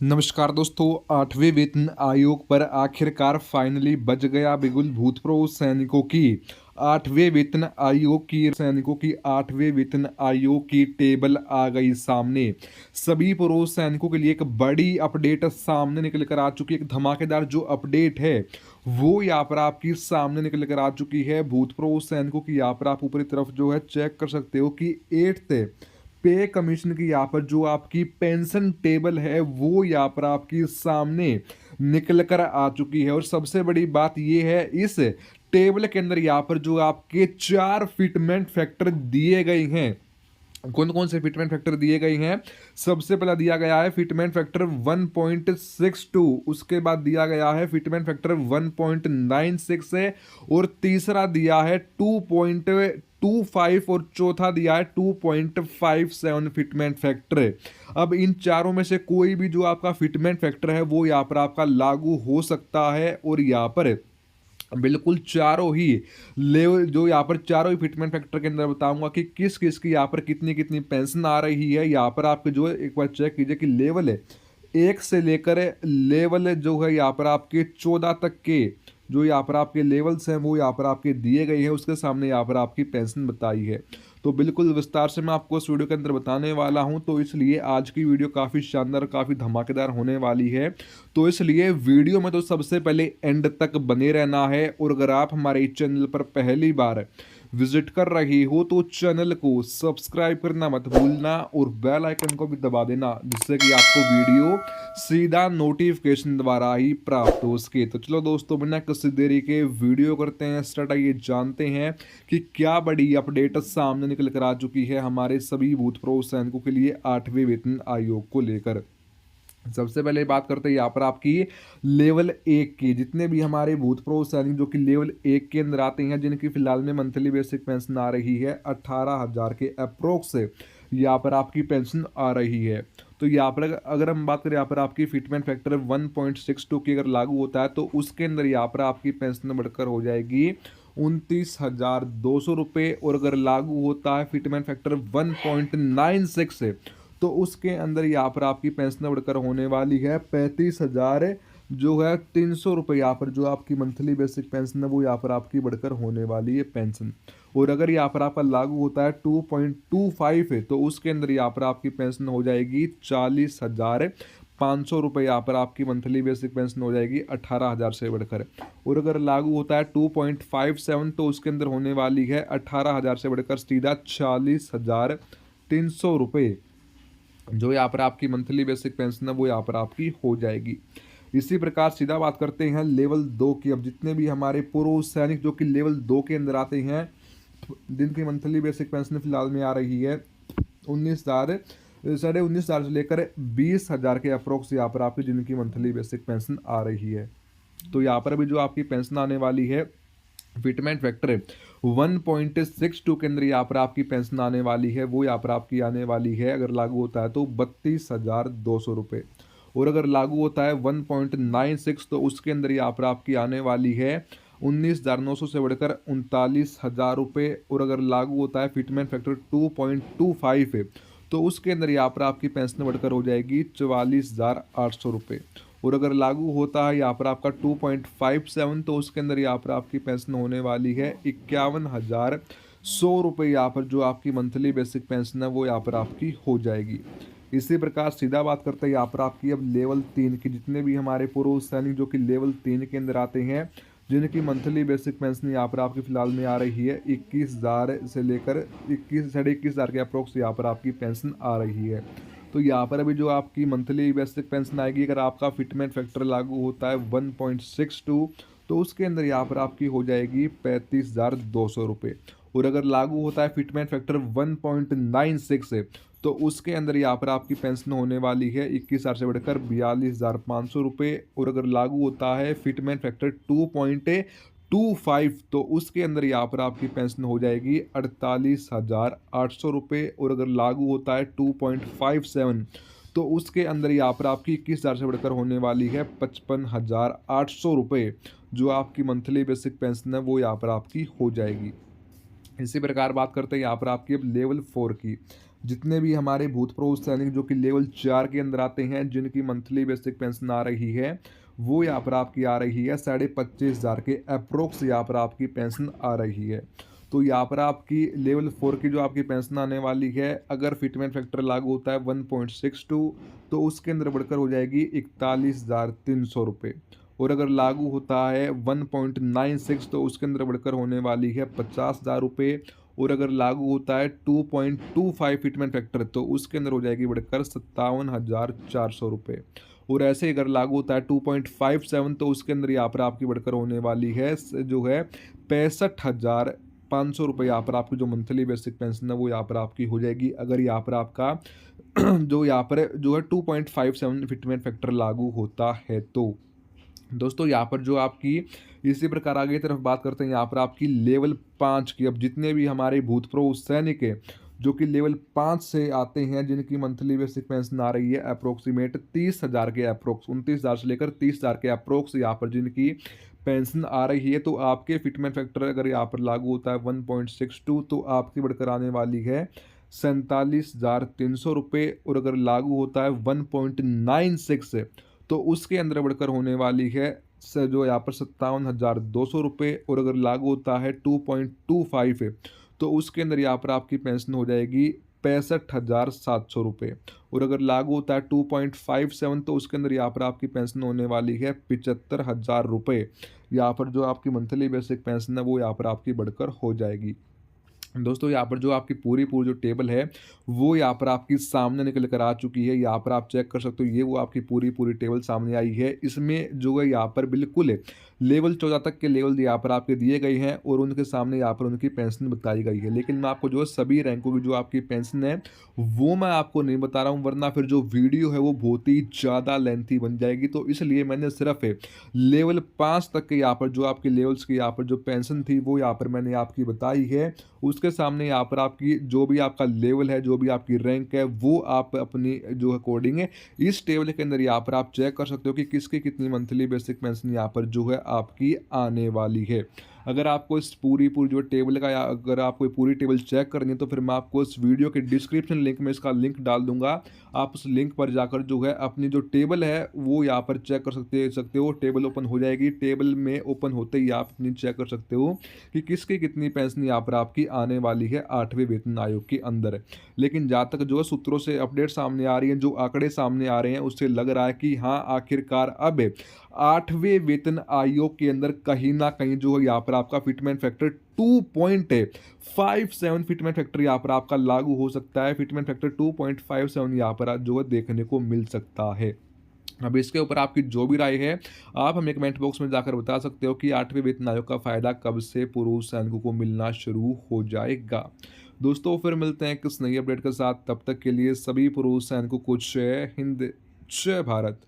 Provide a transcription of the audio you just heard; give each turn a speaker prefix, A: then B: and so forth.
A: नमस्कार दोस्तों। 8वें वेतन आयोग पर आखिरकार फाइनली बज गया बिगुल। भूतपूर्व सैनिकों की 8वें वेतन आयोग की टेबल आ गई सामने। सभी पूर्व सैनिकों के लिए एक बड़ी अपडेट सामने निकल कर आ चुकी है। एक धमाकेदार जो अपडेट है वो यहाँ पर आपकी सामने निकल कर आ चुकी है। भूतपूर्व सैनिकों की यहाँ पर आप ऊपरी तरफ जो है चेक कर सकते हो कि 8th पे कमीशन की यहाँ पर जो आपकी पेंशन टेबल है वो यहाँ पर आपकी सामने निकल कर आ चुकी है। और सबसे बड़ी बात ये है, इस टेबल के अंदर यहाँ पर जो आपके 4 फिटमेंट फैक्टर दिए गए हैं। कौन कौन से फिटमेंट फैक्टर दिए गए हैं? सबसे पहला दिया गया है फिटमेंट फैक्टर 1.62, उसके बाद दिया गया है फिटमेंट फैक्टर 1.96 है, और तीसरा दिया है 2.25, और चौथा दिया है 2.57 फिटमेंट फैक्टर। अब इन चारों में से कोई भी जो आपका फिटमेंट फैक्टर है वो यहाँ पर आपका लागू हो सकता है। और यहाँ पर बिल्कुल चारों ही लेवल जो यहाँ पर चारों ही फिटमेंट फैक्टर के अंदर बताऊंगा कि किस किस की यहाँ पर कितनी कितनी पेंशन आ रही है। यहाँ पर आपके जो है एक बार चेक कीजिए कि लेवल है 1 से लेकर लेवल जो है यहाँ पर आपके 14 तक के जो यहाँ पर आपके लेवल्स हैं वो यहाँ पर आपके दिए गए हैं। उसके सामने यहाँ पर आपकी पेंशन बताई है। तो बिल्कुल विस्तार से मैं आपको इस वीडियो के अंदर बताने वाला हूं, तो इसलिए आज की वीडियो काफ़ी शानदार काफ़ी धमाकेदार होने वाली है। तो इसलिए वीडियो में तो सबसे पहले एंड तक बने रहना है। और अगर आप हमारे चैनल पर पहली बार विजिट कर रही हो तो चैनल को सब्सक्राइब करना मत भूलना और बेल आइकन को भी दबा देना, जिससे कि आपको वीडियो सीधा नोटिफिकेशन द्वारा ही प्राप्त हो सके। तो चलो दोस्तों, बिना किसी देरी के वीडियो करते हैं स्टार्ट। आइए जानते हैं कि क्या बड़ी अपडेट सामने निकल कर आ चुकी है हमारे सभी भूतपूर्व सैनिकों के लिए 8वें वेतन आयोग को लेकर। सबसे पहले बात करते हैं यहाँ पर आपकी लेवल 1 की। जितने भी हमारे भूतपूर्व सैनिक जो कि लेवल 1 के अंदर आते हैं, जिनकी फिलहाल में मंथली बेसिक पेंशन आ रही है 18,000 के अप्रोक्स यहाँ पर आपकी पेंशन आ रही है। तो यहाँ पर अगर हम बात करें यहाँ पर आपकी फिटमेंट फैक्टर 1.62 की अगर लागू होता है तो उसके अंदर यहाँ पर आपकी पेंशन बढ़कर हो जाएगी 29,200 रुपये। और अगर लागू होता है फिटमेंट फैक्टर 1.96 तो उसके अंदर यहाँ पर आपकी पेंशन बढ़कर होने वाली है 35,000 जो है 300 रुपये। यहाँ पर जो आपकी मंथली बेसिक पेंशन है वो यहाँ पर आपकी बढ़कर होने वाली है पेंशन। और अगर यहाँ पर आपका लागू होता है 2.25 है तो उसके अंदर यहाँ पर आपकी पेंशन हो जाएगी 40,500 रुपये। यहाँ पर आपकी मंथली बेसिक पेंशन हो जाएगी 18,000 से बढ़कर। और अगर लागू होता है 2.57 तो उसके अंदर होने वाली है 18,000 से बढ़कर सीधा 40,300 रुपये। जो यहाँ पर आपकी मंथली बेसिक पेंशन है वो यहाँ पर आपकी हो जाएगी। इसी प्रकार सीधा बात करते हैं लेवल 2 की। अब जितने भी हमारे पूर्व सैनिक जो कि लेवल 2 के अंदर आते हैं, जिनकी मंथली बेसिक पेंशन फिलहाल में आ रही है 19,000 से लेकर 20,000 के अप्रोक्स यहाँ पर आपकी जिनकी मंथली बेसिक पेंशन आ रही है। तो यहाँ पर अभी जो आपकी पेंशन आने वाली है फिटमेंट फैक्टर 1.62 के अंदर यहाँ पर आपकी पेंशन आने वाली है, वो यहाँ पर आपकी आने वाली है अगर लागू होता है तो 32,200 रुपये। और अगर लागू होता है 1.96 तो उसके अंदर यहाँ पर आपकी आने वाली है 19,900 से बढ़कर 39,000 रुपये। और अगर लागू होता है फिटमेंट फैक्टर 2.25 है तो उसके अंदर यहाँ पर आपकी पेंशन बढ़कर हो जाएगी 44,800 रुपये। और अगर लागू होता है यहाँ पर आपका 2.57 तो उसके अंदर यहाँ पर आपकी पेंशन होने वाली है 51,100 रुपये। यहाँ पर जो आपकी मंथली बेसिक पेंशन है वो यहाँ पर आपकी हो जाएगी। इसी प्रकार सीधा बात करते हैं यहाँ पर आपकी अब लेवल 3 की। जितने भी हमारे पूर्व सैनिक जो कि लेवल 3 के अंदर आते हैं, जिनकी मंथली बेसिक पेंशन यहाँ पर आपकी फिलहाल में आ रही है 21,000 से लेकर 21,000 के अप्रोक्स यहाँ पर आपकी पेंशन आ रही है। तो यहाँ पर अभी जो आपकी मंथली बेसिक पेंशन आएगी, अगर आपका फिटमेंट फैक्टर लागू होता है 1.62 तो उसके अंदर यहाँ पर आपकी हो जाएगी 35,200 रुपये। और अगर लागू होता है फिटमेंट फैक्टर 1.96 है तो उसके अंदर यहाँ पर आपकी पेंशन होने वाली है 21,000 से बढ़कर 42,500 रुपये। और अगर लागू होता है फिटमेंट फैक्टर 2.25 तो उसके अंदर यहाँ पर आपकी पेंशन हो जाएगी 48,800 रुपये। और अगर लागू होता है 2.57 तो उसके अंदर यहाँ पर आपकी 21,000 से बढ़कर होने वाली है 55,800 रुपये। जो आपकी मंथली बेसिक पेंशन है वो यहाँ पर आपकी हो जाएगी। इसी प्रकार बात करते हैं यहाँ पर आपकी अब लेवल 4 की। जितने भी हमारे भूतपूर्व सैनिक जो कि लेवल 4 के अंदर आते हैं, जिनकी मंथली बेसिक पेंशन आ रही है, वो यहाँ पर आपकी आ रही है 25,500 के अप्रोक्स यहाँ पर आपकी पेंशन आ रही है। तो यहाँ पर आपकी लेवल 4 की जो आपकी पेंशन आने वाली है, अगर फिटमेंट फैक्टर लागू होता है 1.62, तो उसके अंदर बढ़कर हो जाएगी 41,300 रुपये। और अगर लागू होता है 1.96, तो उसके अंदर बढ़कर होने वाली है 50,000 रुपये। और अगर लागू होता है 2.25 फिटमेंट फैक्टर, तो उसके अंदर हो जाएगी बढ़कर 57,400 रुपये। और ऐसे ही अगर लागू होता है 2.57, तो उसके अंदर यहाँ पर आपकी बढ़कर होने वाली है जो है 65,500 रुपये। यहाँ पर आपकी जो मंथली बेसिक पेंशन है वो यहाँ पर आपकी हो जाएगी, अगर यहाँ पर आपका जो यहाँ पर जो है 2.57 फिटमेंट फैक्टर लागू होता है। तो दोस्तों यहाँ पर जो आपकी इसी प्रकार आगे की तरफ बात करते हैं यहाँ पर आपकी लेवल 5 की। अब जितने भी हमारे भूतपूर्व सैनिक है जो कि लेवल 5 से आते हैं, जिनकी मंथली बेसिक पेंशन आ रही है अप्रोक्सीमेट 30,000 के अप्रोक्स, 29,000 से लेकर 30,000 के अप्रोक्स यहाँ पर जिनकी पेंशन आ रही है, तो आपके फिटमेंट फैक्टर अगर यहाँ पर लागू होता है 1.62, तो आपकी बढ़कर आने वाली है 47,300 रुपये। और अगर लागू होता है 1.96, तो उसके अंदर बढ़कर होने वाली है जो यहाँ पर 57,200 रुपये। और अगर लागू होता है 2.25 है, तो उसके अंदर यहाँ पर आपकी पेंशन हो जाएगी 65,700 रुपये। और अगर लागू होता है 2.57, तो उसके अंदर यहाँ पर आपकी पेंशन होने वाली है 75,000 रुपये। यहाँ पर जो आपकी मंथली बेसिक पेंशन है वो यहाँ पर आपकी बढ़कर हो जाएगी। दोस्तों यहाँ पर जो आपकी पूरी जो टेबल है वो यहाँ पर आपकी सामने निकल कर आ चुकी है। यहाँ पर आप चेक कर सकते हो, ये वो आपकी पूरी टेबल सामने आई है। इसमें जो है यहाँ पर बिल्कुल लेवल 14 तक के लेवल यहाँ पर आपके दिए गए हैं और उनके सामने यहाँ पर उनकी पेंशन बताई गई है। लेकिन मैं आपको जो है सभी रैंकों की जो आपकी पेंशन है वो मैं आपको नहीं बता रहा हूँ, वरना फिर जो वीडियो है वो बहुत ही ज़्यादा लेंथी बन जाएगी। तो इसलिए मैंने सिर्फ लेवल 5 तक के यहाँ पर जो आपके लेवल्स की यहाँ पर जो पेंशन थी वो यहाँ पर मैंने आपकी बताई है। उसके सामने यहाँ पर आपकी जो भी आपका लेवल है, जो भी आपकी रैंक है, वो आप अपनी जो अकॉर्डिंग है इस टेबल के अंदर यहाँ पर आप चेक कर सकते हो कि किसकी कितनी मंथली बेसिक पेंशन यहाँ पर जो है आपकी आने वाली है। अगर आपको इस पूरी जो टेबल का या अगर आपको पूरी टेबल चेक करनी है, तो फिर मैं आपको इस वीडियो के डिस्क्रिप्शन लिंक में इसका लिंक डाल दूंगा। आप उस लिंक पर जाकर जो है अपनी जो टेबल है वो यहाँ पर चेक कर सकते हो। टेबल ओपन हो जाएगी। टेबल में ओपन होते ही आप अपनी चेक कर सकते हो कि किसकी कितनी पेंशन यहाँ पर आपकी आने वाली है 8वें वेतन आयोग के अंदर। लेकिन जहाँ तक जो है सूत्रों से अपडेट सामने आ रही है, जो आंकड़े सामने आ रहे हैं, उससे लग रहा है कि हाँ आखिरकार अब 8वें वेतन आयोग के अंदर कहीं ना कहीं जो है यहाँ पर आपका फिटमेंट फैक्टर 2.57 फिटमेंट फैक्टर यहाँ पर आपका लागू हो सकता है। फिटमेंट फैक्टर 2.57 यहाँ पर जो है देखने को मिल सकता है। अब इसके ऊपर आपकी जो भी राय है आप हमें कमेंट बॉक्स में जाकर बता सकते हो कि 8वें वेतन आयोग का फायदा कब से पूर्व सैनिकों को मिलना शुरू हो जाएगा। दोस्तों फिर मिलते हैं किस नई अपडेट के साथ, तब तक के लिए सभी पूर्व सैनिकों को जय हिंद, जय भारत।